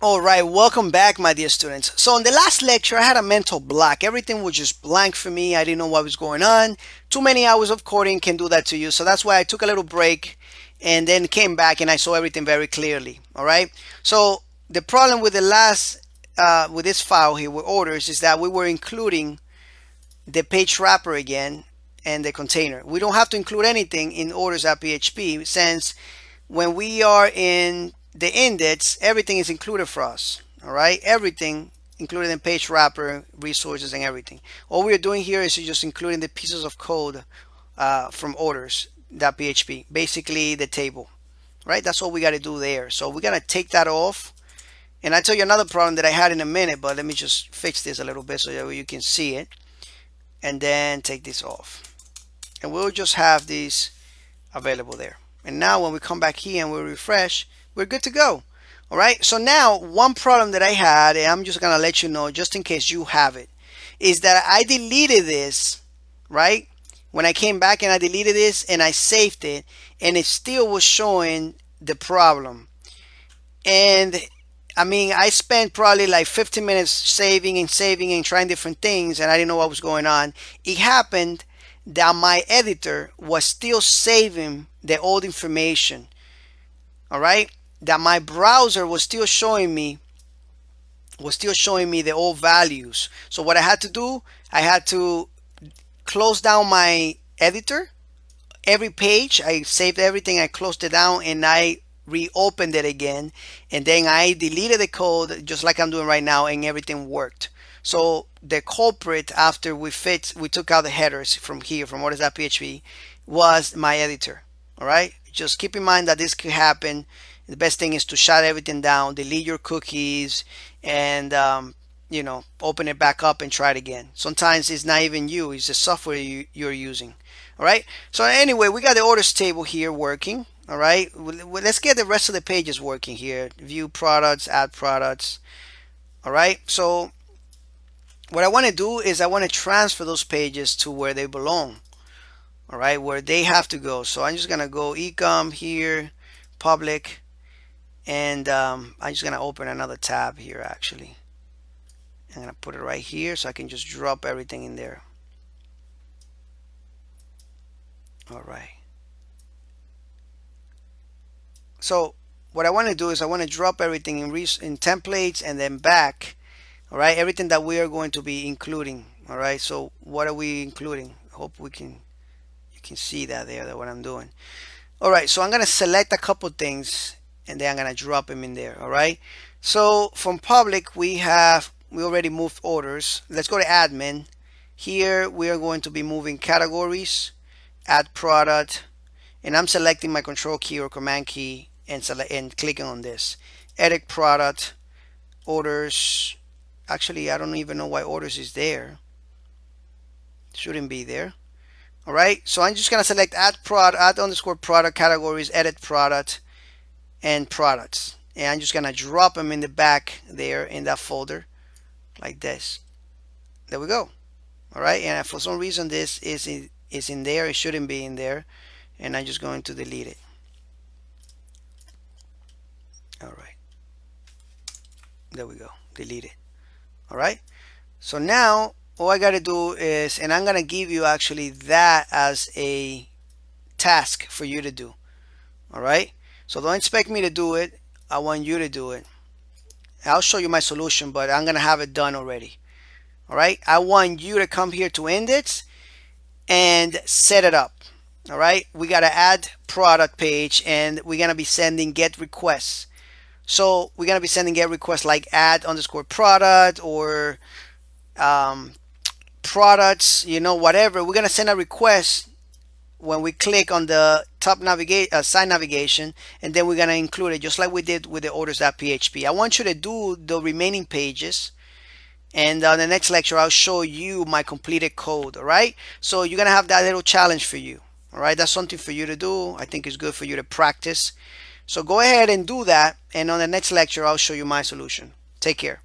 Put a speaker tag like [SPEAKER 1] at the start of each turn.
[SPEAKER 1] All right, welcome back, my dear students. So in the last lecture, I had a mental block. Everything was just blank for me. I didn't know what was going on. Too many hours of coding can do that to you. So that's why I took a little break and then came back and I saw everything very clearly. All right. So the problem with the last, with this file here with orders is that we were including the page wrapper again and the container. We don't have to include anything in orders.php since when we are in the index, everything is included for us. All right, everything included in page wrapper, resources, and everything. All we're doing here is just including the pieces of code from orders.php, basically the table. Right, that's all we got to do there. So we're gonna take that off. And I tell you another problem that I had in a minute, but let me just fix this a little bit so that you can see it. And then take this off. And we'll just have these available there. And now when we come back here and we refresh, we're good to go. All right. So now one problem that I had, and I'm just going to let you know just in case you have it, is that I deleted this, right? When I came back and I deleted this and I saved it and it still was showing the problem. And I mean, I spent probably like 15 minutes saving and trying different things, and I didn't know what was going on. It happened that my editor was still saving the old information. All right, that my browser was still showing me the old values. So what I had to do, I had to close down my editor. Every page, I saved everything, I closed it down, and I reopened it again, and then I deleted the code just like I'm doing right now, and everything worked. So the culprit after we took out the headers from here from orders.php was my editor. All right, just keep in mind that this could happen. The best thing is to shut everything down, delete your cookies, and open it back up and try it again. Sometimes it's not even you, it's the software you're using. All right, so anyway, we got the orders table here working. All right, let's get the rest of the pages working here. View products, add products. All right, so what I want to do is I want to transfer those pages to where they belong. All right, where they have to go. So I'm just gonna go ecom here, public, and I'm just gonna open another tab here. Actually, I'm gonna put it right here so I can just drop everything in there. All right. So what I want to do is I want to drop everything in templates and then back. All right, everything that we are going to be including. All right, so what are we including? I hope you can see that there, that what I'm doing. All right, so I'm gonna select a couple things and then I'm gonna drop them in there. All right, so from public we already moved orders. Let's go to admin. Here we are going to be moving categories, add product, and I'm selecting my control key or command key and clicking on this. Edit product, orders. Actually, I don't even know why orders is there. Shouldn't be there. All right, so I'm just gonna select add underscore product categories, edit product, and products, and I'm just gonna drop them in the back there in that folder like this. There we go. All right, and for some reason this is in there. It shouldn't be in there, and I'm just going to delete it. All right, there we go. Delete it. All right, so now all I got to do is, and I'm going to give you actually that as a task for you to do. All right, so don't expect me to do it. I want you to do it. I'll show you my solution, but I'm going to have it done already. All right, I want you to come here to index and set it up. All right, we got to add product page, and we're going to be sending get requests. So we're going to be sending get requests like add underscore product or products, whatever. We're going to send a request when we click on the top side navigation, and then we're going to include it just like we did with the orders.php. I want you to do the remaining pages, and on the next lecture I'll show you my completed code. All right, so you're going to have that little challenge for you. All right, that's something for you to do. I think it's good for you to practice. So go ahead and do that, and on the next lecture I'll show you my solution. Take care.